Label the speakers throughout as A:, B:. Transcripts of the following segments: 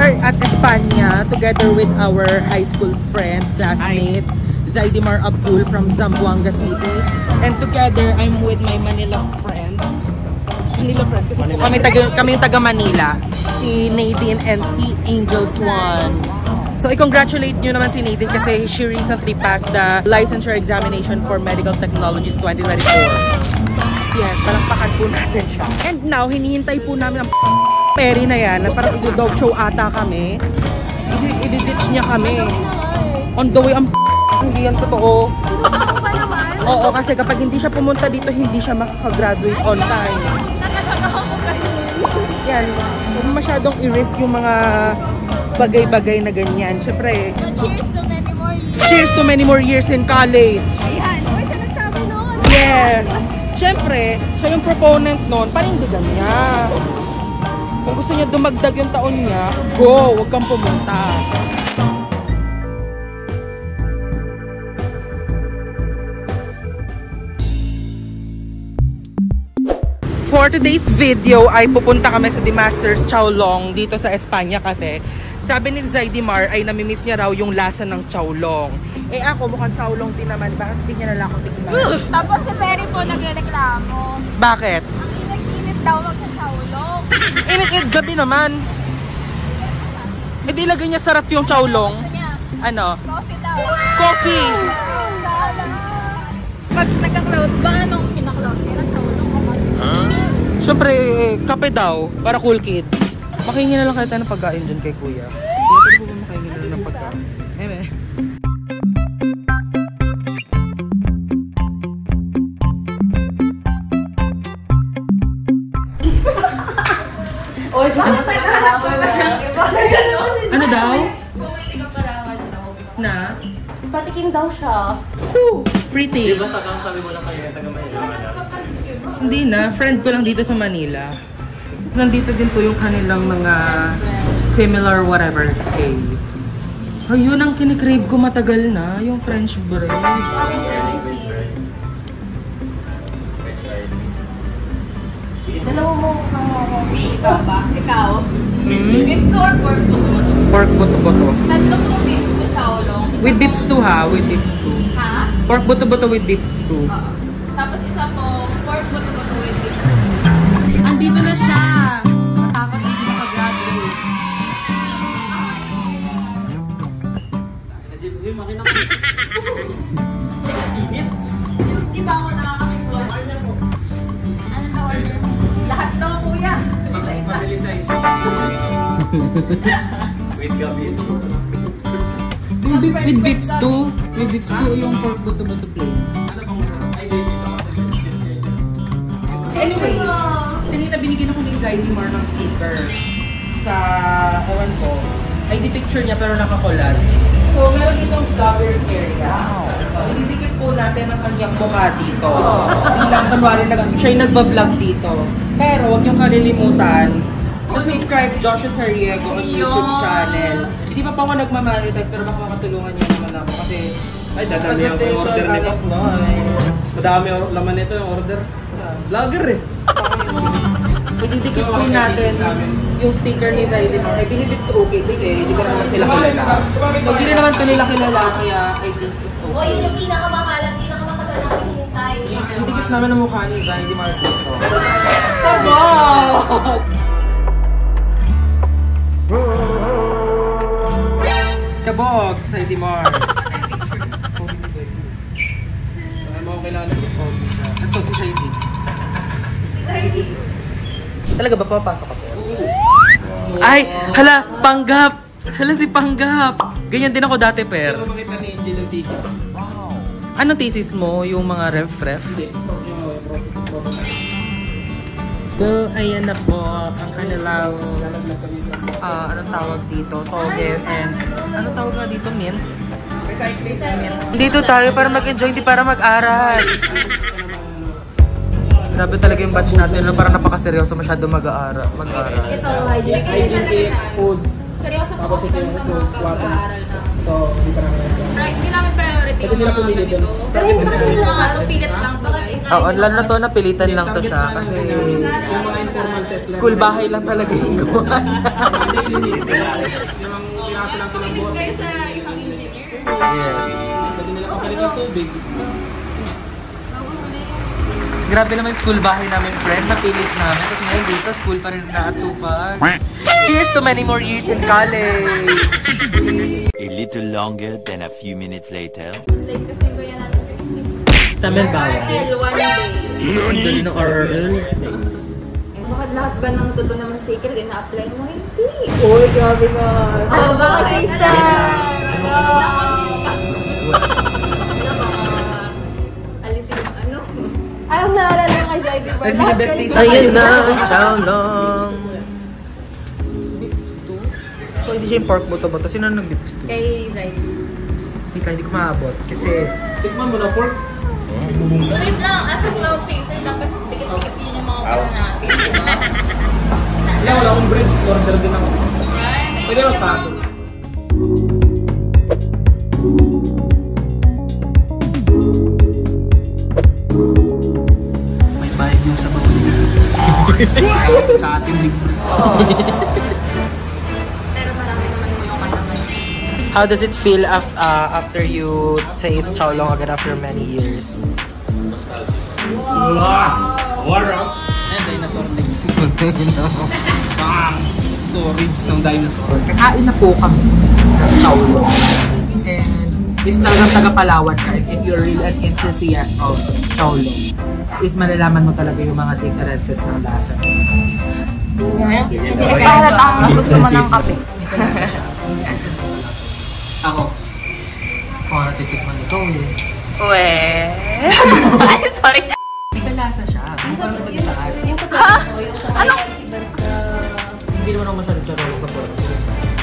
A: are at Espanya together with our high school friend, classmate, Zaidimar Abdul from Zamboanga City. And together, I'm with my Manila friends. Kasi kami taga Manila. Si Nadine and si Angel Swan. So, I-congratulate nyo naman si Nadine kasi she recently passed the licensure examination for Medical Technologies 2024. Yes, palakpakan po natin siya. And now, hinihintay po namin ang peri na yan, na parang i-dog show ata kami. Kasi i-ditch niya kami. On the way, ang hindi yan totoo. Oo, kasi kapag hindi siya pumunta dito, hindi siya makakagraduate on time. Yan, huwag masyadong i-risk yung mga bagay-bagay na ganyan. Siyempre,
B: cheers to many more years.
A: Cheers to many more years in college.
B: Ayan, huwag siya nagsabi noon.
A: Yes. Siyempre, siya yung proponent noon, panindigan niya. Kung gusto niya dumagdag yung taon niya, go, huwag kang pumunta. For today's video ay pupunta kami sa The Masters Chowlong dito sa Espanya kasi sabi ni Zaidimar ay namimiss niya raw yung lasa ng Chowlong. Eh ako mukhang Chowlong din naman, bakit hindi niya nala ako tikman?
B: Tapos si Perry po nagre-reklamo.
A: Bakit?
B: Ang init-init daw wag sa Chowlong.
A: Init-init gabi naman. Eh di lagay niya sarap yung Chowlong.
B: Gusto niya,
A: Ano?
B: coffee daw.
A: Coffee!
B: Pag nagka-cloud ba, anong pina-cloud? Chowlong ka ba?
A: Siyempre, kape daw, para cool kid. Makahingi na lang kayo tayo ng pagkain dyan kay kuya. Kuya, pwede po ba makahingi na lang ng pagkain? Eme. Ano daw? Na?
B: Patiking daw siya.
A: Pretty.
C: Diba sabi mo lang kayo taga Manila?
A: Hindi na, friend ko lang dito sa Manila. Nandito din po yung kanilang mga similar whatever cake. Ayun ang kinikrave ko matagal na, yung French bread.
B: Dalawa mo ikaw ba? Ikaw? Beef stew or pork stew?
A: Pork buto-buto.
B: Tatlo po beef stew Chowlong.
A: With beef stew ha, with beef stew.
B: Ha?
A: Pork buto-buto with beef stew.
B: Oo. Tapos isa po, pork buto-buto with beef stew.
A: Andito na siya! Natakot na hindi makagraduate.
B: Di ba ako nakakapag-vlog? Ano daw order mo? Lahat daw, kuya. Isa-isa.
C: Family size. With gabi.
A: With beef stew. With beef stew yung pork buto-buto plain.
C: Ano bang ay dito kasi
A: Anyway, kanina binigyan ako ni Zaidimar ng sticker sa, ewan ko, ID picture niya pero naka-collage. So, meron ditong vloggers area. Ididikit po natin ang kanyang mukha dito. Bilang kunwari, siya yung nagbablog dito. Pero huwag niyong kalilimutan na subscribe Joshua Sariego on YouTube channel. Hindi pa ako nagmamonetize pero baka makatulungan niyo naman ako kasi
C: ay dadami ang order nito. Madami ang laman nito yung order. Vlogger eh.
A: Ididikit po natin yung sticker ni Zaidimar. I believe it's okay kasi hindi ko naman sila kilala. So, hindi rin naman ito nila kilala kaya I think it's
B: O,
A: okay.
B: yun yung pinakamakalat, pinakamakalat na hinihintay.
A: Ididikit namin ang mukha ni Zaidimar dito. Kabog! Kabog, Zaidimar.
C: Ay mo kilala ko.
A: Ito si Zaidi. Talaga ba papasok ako? Ay, hala, Panggap! Hala si Panggap! Ganyan din ako dati, per.
C: Sino makita ni Angel ng thesis?
A: Anong thesis mo? Yung mga ref-ref?
C: Hindi.
A: So, ayan na po ang kanilang anong tawag dito? Toge and anong tawag nga dito? Mint? Dito tayo para mag-enjoy, hindi para mag-aral. Grabe talaga yung batch natin na parang napakaseryoso masyado mag-aaral.
B: Ito, hygiene
C: Food.
B: Seryoso po kasi kami sa mga pag-aaral na.
C: Ito, hindi pa namin.
B: Right, hindi namin priority
C: Pwede sila pumili doon.
B: Pero hindi naman nila nakakato. Pilit lang to guys.
A: Oo, lalo na to, napilitan lang to siya kasi
C: Yung mga informal set lang.
A: school bahay lang talaga yung gawa.
C: Yung pinasa lang silang buwan.
B: Guys, sa isang engineer.
A: Yes.
C: Pwede nila kapalit ng tubig.
A: Grabe naman yung school bahay namin, friend. Napilit namin. Tapos ngayon dito, school pa rin naatupag. Cheers to many more years in college!
D: A little longer than a few minutes later.
B: Like kasi kuya natin pinag-sleep.
A: Sa amin bawal.
B: RRL, one day.
A: Ang dali ng RRL.
B: Bakit lahat ba ng tuto naman secret ina-apply mo? Hindi.
A: Uy, grabe na.
B: Oh, baka sister! Alisin yung ano.
E: Ayaw naalala kay Zaidi Bar.
A: Ayun na, Xiaolong. So, hindi siya yung pork buto-buto. Sino nag-dips to?
E: Kay Zaidi.
A: Hindi ko maabot. Kasi,
C: Tikman mo na pork.
B: Wait lang, as a cloud chaser, dapat dikit-dikit yun yung mga pala natin, di ba?
C: Wala, wala akong bread. Order din ako. Pwede magpato.
A: may bayad yung sa bawal.
C: Sa ating libre.
B: Pero marami naman yung kanaman.
A: How does it feel after you taste Xiaolong again after many years?
C: War up. And dinosaur legs. Bang! Ito, ribs ng dinosaur.
A: Kakain na po kami ng Xiaolong. And if talagang taga-Palawan ka, if you're really an enthusiast of Xiaolong, is malalaman mo talaga yung mga differences ng lasa.
E: Parang ang gusto mo ng kape.
A: Ako. Kung natitikman ito eh.
E: Ay, sorry.
A: May lasa siya.
E: Ano?
A: Hindi naman ako masyadong charolo sa pork.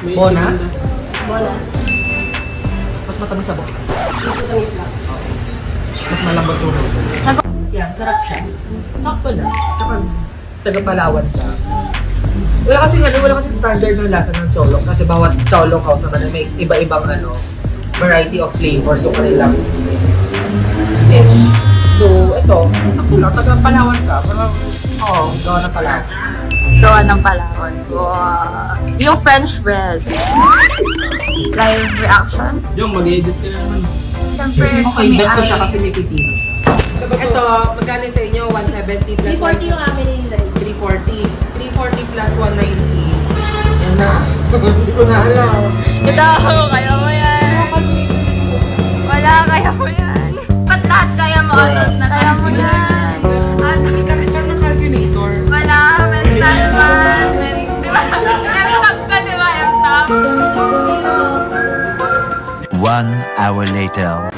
C: May
A: Bonas?
E: Bolas.
A: Mas matamis sa bonas. Mas malambot yung logo. Yeah, sarap siya. Sakto lang. Kapag taga-Palawan ka. Wala kasing standard ng lasa ng Xiaolong kasi bawat Xiaolong house naman may iba-ibang variety of flavors so kanilang dish. So, ito, sakto lang. Taga-Palawan ka. Pero, gawa ng Palawan.
E: Gawa ng Palawan. Wow. Yung French bread. Live reaction.
C: Yung mag-edit ka na naman.
E: Siyempre,
A: Okay, bet ko siya kasi may pipino siya. Ito, magkano sa inyo? 170 plus
E: 340 yung amin ni Zaidi.
A: 340. 340 plus 190. Yan na. Hindi ko na alam.
E: Ito, kaya mo yan. Wala, kaya mo yan. Ba't lahat kaya mo? Ano na kaya mo yan? Ano?
A: Ikaw ng calculator.
E: Wala, mental man. Di ba? M-top ka, di ba? M-top.
D: 1 hour later.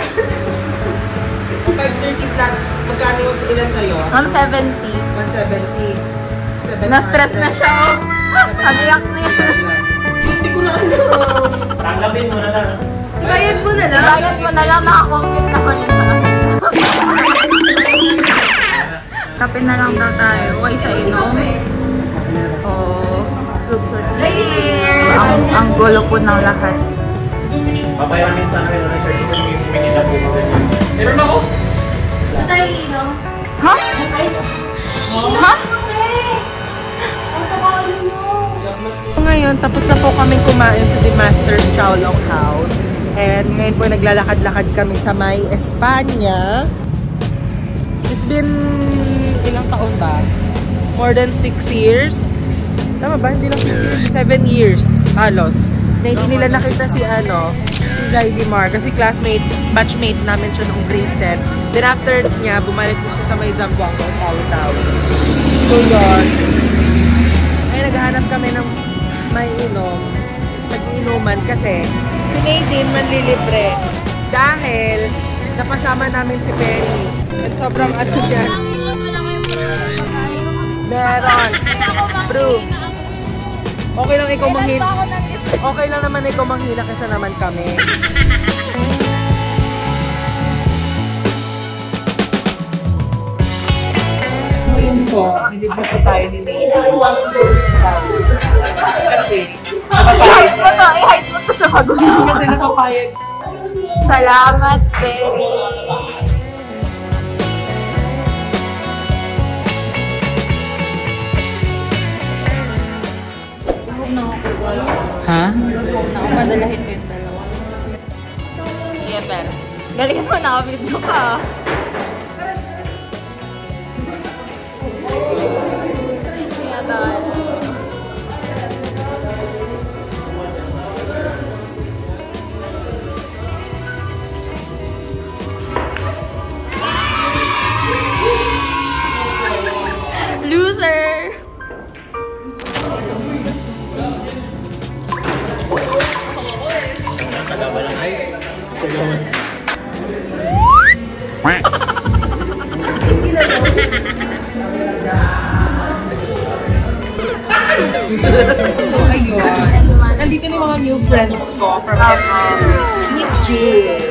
A: 530 plus, magkano yung ilan sa'yo?
E: 170.
A: 170.
E: Na-stress na siya. Kabiyak na yan.
A: Hindi ko na alam.
C: Tanggapin mo na lang.
E: Ibayad mo na lang. Ibayad mo na lang. Makakompute naman yun sa akin. Kape na lang daw tayo. Okay sa inom. Oo. Ang gulo po ng lahat.
C: Papayamin sana kayo na siya dito. May kita po mga ganyan. Meron ako.
E: Ha? Ha?
A: Ngayon, tapos na po kaming kumain sa The Master's Xiaolong House. And ngayon po naglalakad-lakad kami sa may Espanya. It's been ilang taon ba? More than 6 years? Tama ba? Hindi lang 6 years. 7 years. Halos. Na hindi nila nakita si si Zaidi Mar. Kasi classmate, batchmate namin siya nung grade 10. Then after niya, bumalik na siya sa may Zamboanga, Tawi-Tawi. So yun. Ay, naghahanap kami ng may nag-iinuman kasi si Nadine manlilibre dahil napasama namin si Penny. At sobrang dyan. Meron. Bro. Okay lang ikaw manghina. Okay lang naman ikaw manghina kasi naman kami. Ngayon po, nilibot po tayo ni Nadine. Kasi
E: I-hide mo to. I-hide mo to sa bago.
A: Kasi nakapayag.
E: Salamat, Ben.
A: Ha?
E: Madalahin mo yung dalawa. Sige, Ben. Galingan mo, nakabidyo ka. Loser!
A: So, ayun. Nandito na yung mga new friends ko from Meet Jill.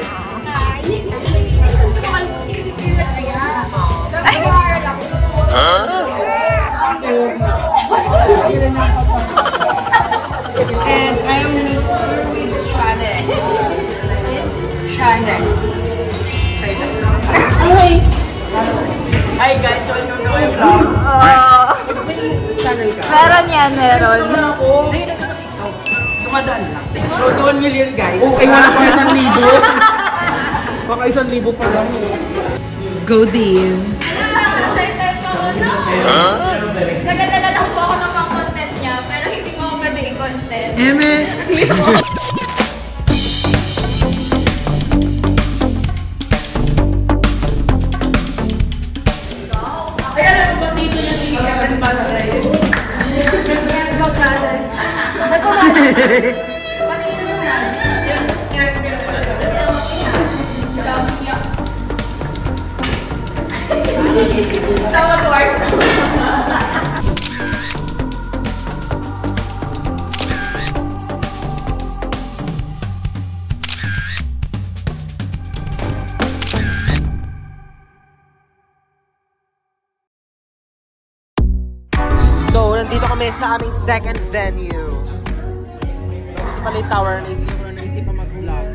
A: And I'm with Shanek. Hi guys, welcome to my vlog. Channel ka?
E: Meron yan, meron.
A: Dumadaan lang. Road to 1 million guys. Oh, ay wala pa 1,000. Baka 1,000 pa lang. Go Dean.
E: Nagadala lang po ako ng mga content niya, pero hindi ko ako pwede i-content.
A: Eme. Ay, alam mo ba dito niya si Kevin Paradise? So, nandito kami sa aming second venue. Sa Palay Tower, naisip pa mag-vlog.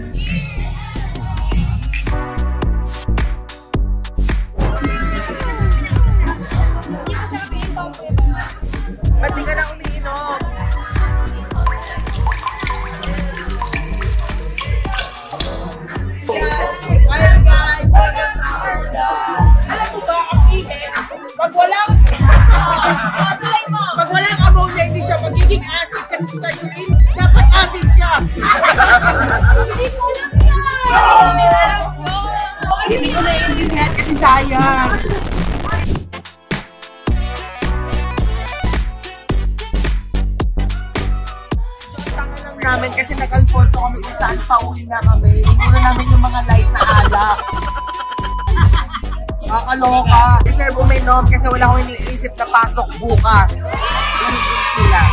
A: Ba't di ka na umiinom?
B: Ayan guys, alam mo ba ang ihin? Pag walang ammonia, hindi siya magiging acid kasi sa urine, dapat acid siya.
A: Hindi ko naiintindihan kasi sayang. Namin kasi nag-Alfonso kami kung saan pauwi na kami. Inuro namin yung mga light na alak. Makakaloka. Deserve uminom kasi wala akong iniisip na pasok bukas. Nahigit sila.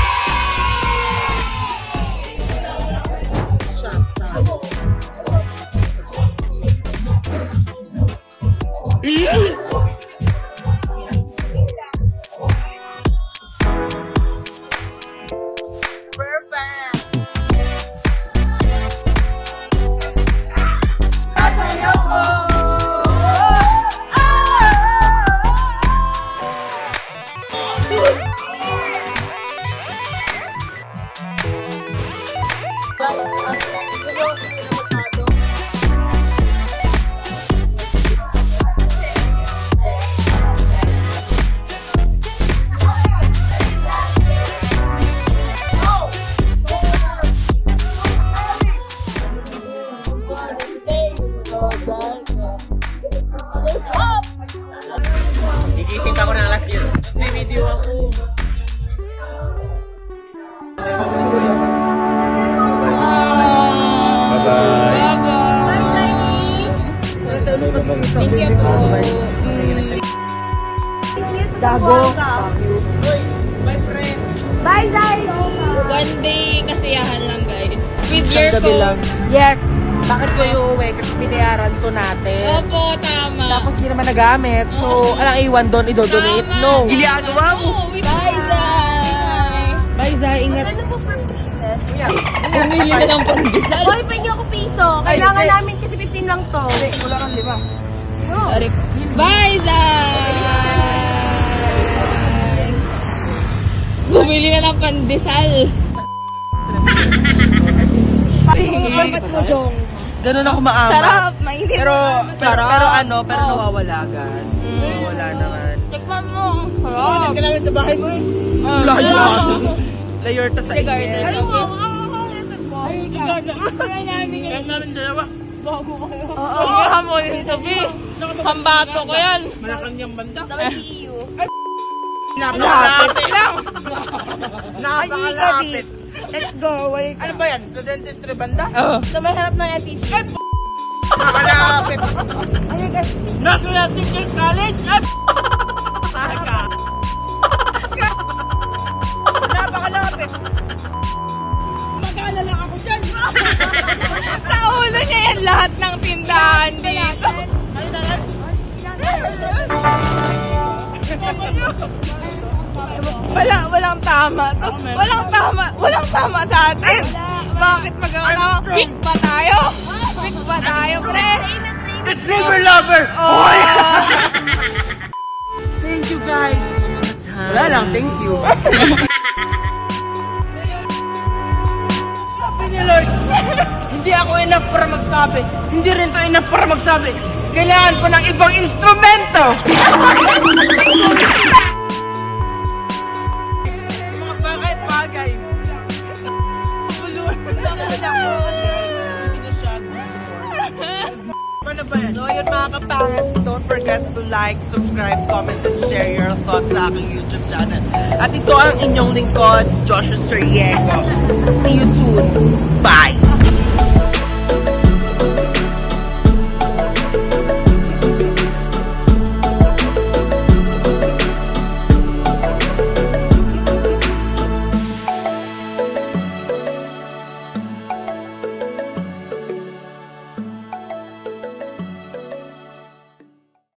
C: Gigising pa ako ng last year. May video ako.
E: Thank you po.
A: Dago.
B: My friend.
E: Bye, Zay! One day kasiyahan lang, guys. With your
A: Lang.
E: phone.
A: Yes. Bakit ko iuwi? Kasi binayaran to natin.
E: Opo, tama.
A: Tapos hindi naman nagamit. So, alang iwan doon, idodonate.
E: Tama.
A: No. Ginagawa mo.
E: Bye, Zay!
A: Bye, Zay. Ingat.
B: Ano po for pieces?
E: Bumili na ng pandesal.
B: Hoy, pwede ako piso. Kailangan namin kasi lang to.
C: Wala kang 5.
E: Bye, Zay! Bumili na ng pandesal.
A: Ganun ako maamat.
E: Sarap, mainit.
A: Pero
E: sarap.
A: pero nawawala agad. Wala naman.
E: Tikman mo. Sarap.
C: Ka namin sa bahay mo eh.
A: Layo Layer ta sa inyo.
C: Kaya namin dalawa.
E: Oo, hamunin ito, B. Pambato ko yan.
C: Malacanang banda.
B: Sa CEU.
A: Napakalapit lang.
B: Napakalapit. Let's go.
C: Ano ba yan? Sa dentistry banda?
B: Sa may harap ng ETC.
A: Napakalapit.
C: National Teachers College? Ay,
A: Napakalapit.
C: mag-aalala ako dyan.
E: Sa ulo niya yan lahat ng tindahan dito. Walang tama to. Walang tama sa atin. Bakit magkakatawa? Weak pa tayo. Weak pa tayo, pre.
C: It's Liver Lover!
E: Oh.
C: Thank you guys.
A: Wala lang, thank you.
C: Sabi ni Lord, hindi ako enough para magsabi. Hindi rin to enough para magsabi. Kailangan ko ng ibang instrumento. Mga bagay-bagay. Ano ba yan?
A: So yun mga kapangat, don't forget to like, subscribe, comment, and share your thoughts sa aking YouTube channel. At ito ang inyong lingkod, Joshua Soriego. See you soon. Bye!